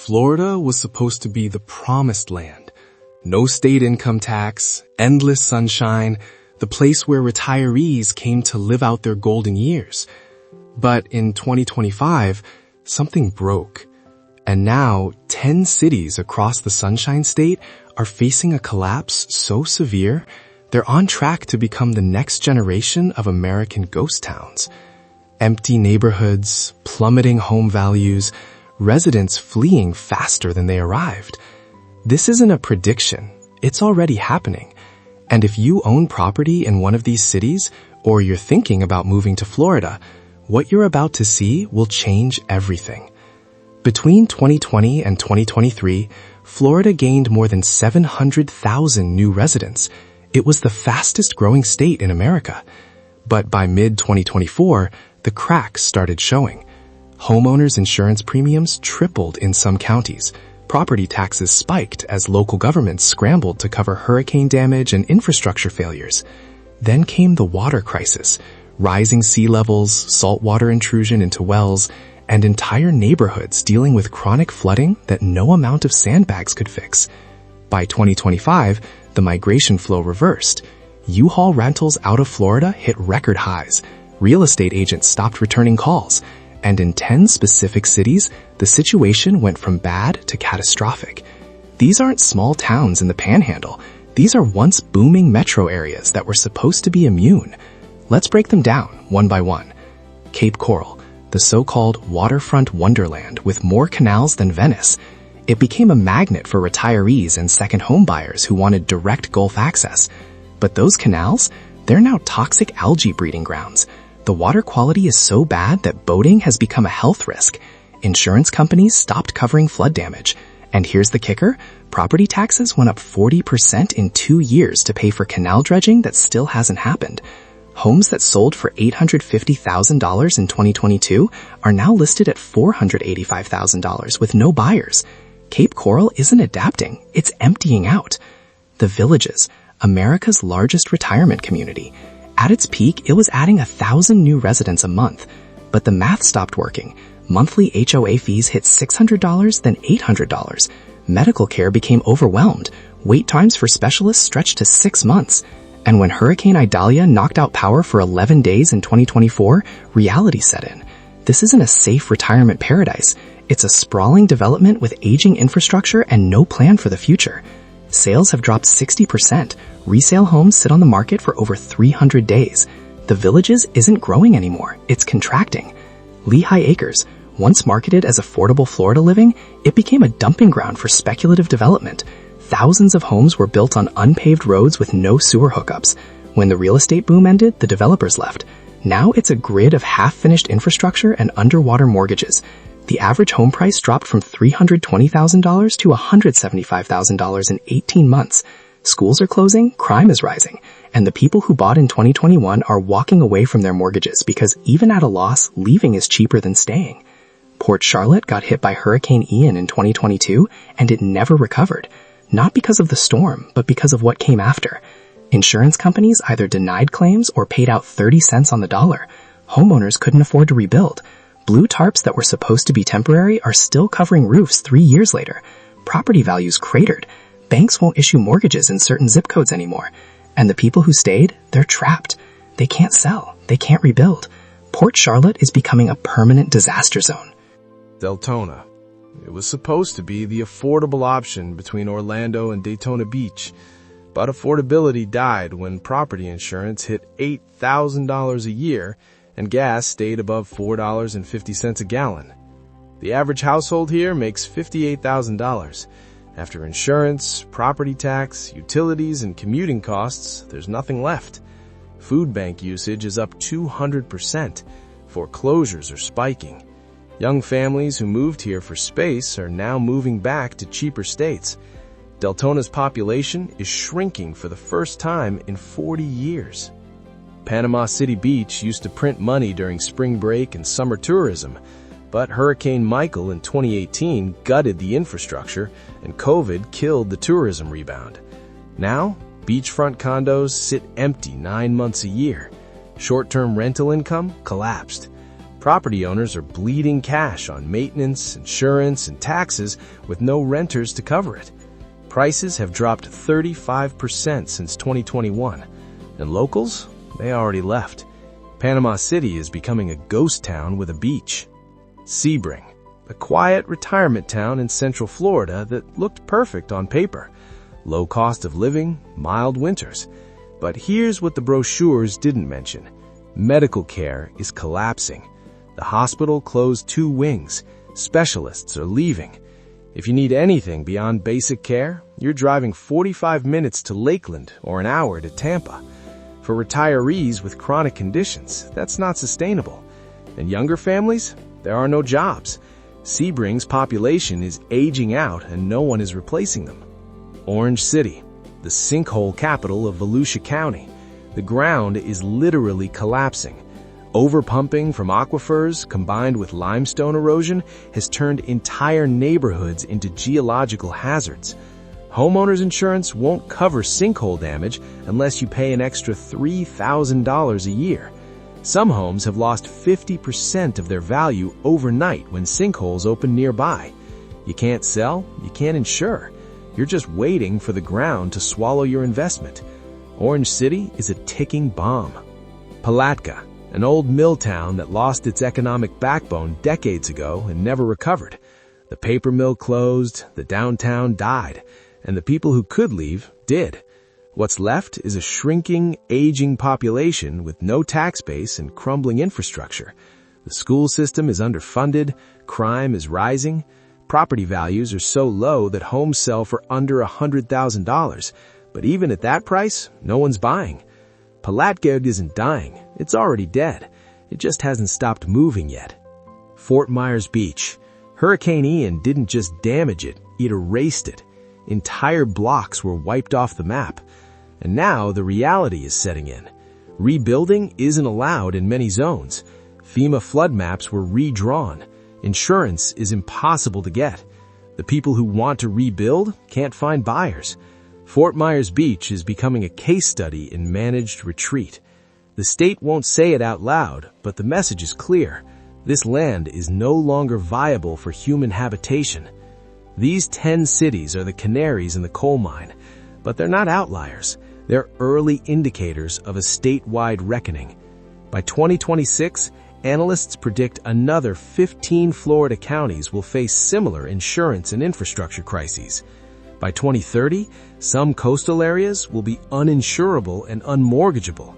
Florida was supposed to be the promised land. No state income tax, endless sunshine, the place where retirees came to live out their golden years. But in 2025, something broke. And now 10 cities across the Sunshine State are facing a collapse so severe, they're on track to become the next generation of American ghost towns. Empty neighborhoods, plummeting home values, residents fleeing faster than they arrived. This isn't a prediction. It's already happening. And if you own property in one of these cities, or you're thinking about moving to Florida, what you're about to see will change everything. Between 2020 and 2023, Florida gained more than 700,000 new residents. It was the fastest growing state in America. But by mid-2024, the cracks started showing. Homeowners' insurance premiums tripled in some counties. Property taxes spiked as local governments scrambled to cover hurricane damage and infrastructure failures. Then came the water crisis, rising sea levels, saltwater intrusion into wells, and entire neighborhoods dealing with chronic flooding that no amount of sandbags could fix. By 2025, the migration flow reversed. U-Haul rentals out of Florida hit record highs. Real estate agents stopped returning calls. And in 10 specific cities, the situation went from bad to catastrophic. These aren't small towns in the Panhandle. These are once booming metro areas that were supposed to be immune. Let's break them down one by one. Cape Coral, the so-called waterfront wonderland with more canals than Venice. It became a magnet for retirees and second home buyers who wanted direct Gulf access. But those canals, they're now toxic algae breeding grounds. The water quality is so bad that boating has become a health risk. Insurance companies stopped covering flood damage. And here's the kicker, property taxes went up 40% in 2 years to pay for canal dredging that still hasn't happened. Homes that sold for $850,000 in 2022 are now listed at $485,000 with no buyers. Cape Coral isn't adapting, it's emptying out. The Villages, America's largest retirement community. At its peak, it was adding 1,000 new residents a month. But the math stopped working. Monthly HOA fees hit $600, then $800. Medical care became overwhelmed. Wait times for specialists stretched to 6 months. And when Hurricane Idalia knocked out power for 11 days in 2024, reality set in. This isn't a safe retirement paradise. It's a sprawling development with aging infrastructure and no plan for the future. Sales have dropped 60%. Resale homes sit on the market for over 300 days. The Villages isn't growing anymore. It's contracting. Lehigh Acres, once marketed as affordable Florida living, it became a dumping ground for speculative development. Thousands of homes were built on unpaved roads with no sewer hookups. When the real estate boom ended, the developers left. Now it's a grid of half-finished infrastructure and underwater mortgages. The average home price dropped from $320,000 to $175,000 in 18 months. Schools are closing, crime is rising, and the people who bought in 2021 are walking away from their mortgages because even at a loss, leaving is cheaper than staying. Port Charlotte got hit by Hurricane Ian in 2022, and it never recovered. Not because of the storm, but because of what came after. Insurance companies either denied claims or paid out 30 cents on the dollar. Homeowners couldn't afford to rebuild. Blue tarps that were supposed to be temporary are still covering roofs 3 years later. Property values cratered. Banks won't issue mortgages in certain zip codes anymore. And the people who stayed, they're trapped. They can't sell. They can't rebuild. Port Charlotte is becoming a permanent disaster zone. Deltona. It was supposed to be the affordable option between Orlando and Daytona Beach. But affordability died when property insurance hit $8,000 a year and gas stayed above $4.50 a gallon. The average household here makes $58,000. After insurance, property tax, utilities, and commuting costs, there's nothing left. Food bank usage is up 200%. Foreclosures are spiking. Young families who moved here for space are now moving back to cheaper states. Deltona's population is shrinking for the first time in 40 years. Panama City Beach used to print money during spring break and summer tourism, but Hurricane Michael in 2018 gutted the infrastructure and COVID killed the tourism rebound. Now, beachfront condos sit empty 9 months a year. Short-term rental income collapsed. Property owners are bleeding cash on maintenance, insurance, and taxes with no renters to cover it. Prices have dropped 35% since 2021, and locals, they already left. Panama City is becoming a ghost town with a beach. Sebring, a quiet retirement town in central Florida that looked perfect on paper. Low cost of living, mild winters. But here's what the brochures didn't mention. Medical care is collapsing. The hospital closed 2 wings. Specialists are leaving. If you need anything beyond basic care, you're driving 45 minutes to Lakeland or an hour to Tampa. For retirees with chronic conditions, that's not sustainable. And younger families, there are no jobs. Sebring's population is aging out and no one is replacing them. Orange City, the sinkhole capital of Volusia County. The ground is literally collapsing. Overpumping from aquifers combined with limestone erosion has turned entire neighborhoods into geological hazards. Homeowners insurance won't cover sinkhole damage unless you pay an extra $3,000 a year. Some homes have lost 50% of their value overnight when sinkholes open nearby. You can't sell, you can't insure. You're just waiting for the ground to swallow your investment. Orange City is a ticking bomb. Palatka, an old mill town that lost its economic backbone decades ago and never recovered. The paper mill closed, the downtown died, and the people who could leave did. What's left is a shrinking, aging population with no tax base and crumbling infrastructure. The school system is underfunded, crime is rising, property values are so low that homes sell for under $100,000. But even at that price, no one's buying. Palatka isn't dying, it's already dead. It just hasn't stopped moving yet. Fort Myers Beach. Hurricane Ian didn't just damage it, it erased it. Entire blocks were wiped off the map. And now the reality is setting in. Rebuilding isn't allowed in many zones. FEMA flood maps were redrawn. Insurance is impossible to get. The people who want to rebuild can't find buyers. Fort Myers Beach is becoming a case study in managed retreat. The state won't say it out loud, but the message is clear. This land is no longer viable for human habitation. These 10 cities are the canaries in the coal mine, but they're not outliers. They're early indicators of a statewide reckoning. By 2026, analysts predict another 15 Florida counties will face similar insurance and infrastructure crises. By 2030, some coastal areas will be uninsurable and unmortgageable.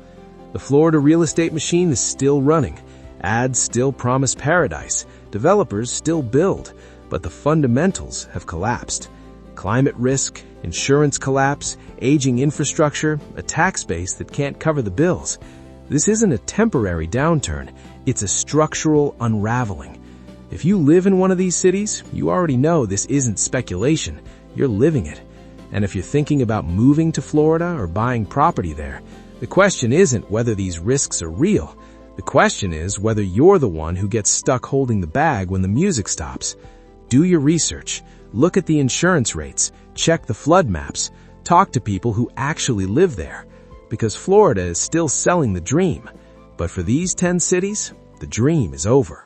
The Florida real estate machine is still running. Ads still promise paradise. Developers still build. But the fundamentals have collapsed. Climate risk, insurance collapse, aging infrastructure, a tax base that can't cover the bills. This isn't a temporary downturn. It's a structural unraveling. If you live in one of these cities, you already know this isn't speculation. You're living it. And if you're thinking about moving to Florida or buying property there, the question isn't whether these risks are real. The question is whether you're the one who gets stuck holding the bag when the music stops. Do your research. Look at the insurance rates. Check the flood maps. Talk to people who actually live there. Because Florida is still selling the dream. But for these 10 cities, the dream is over.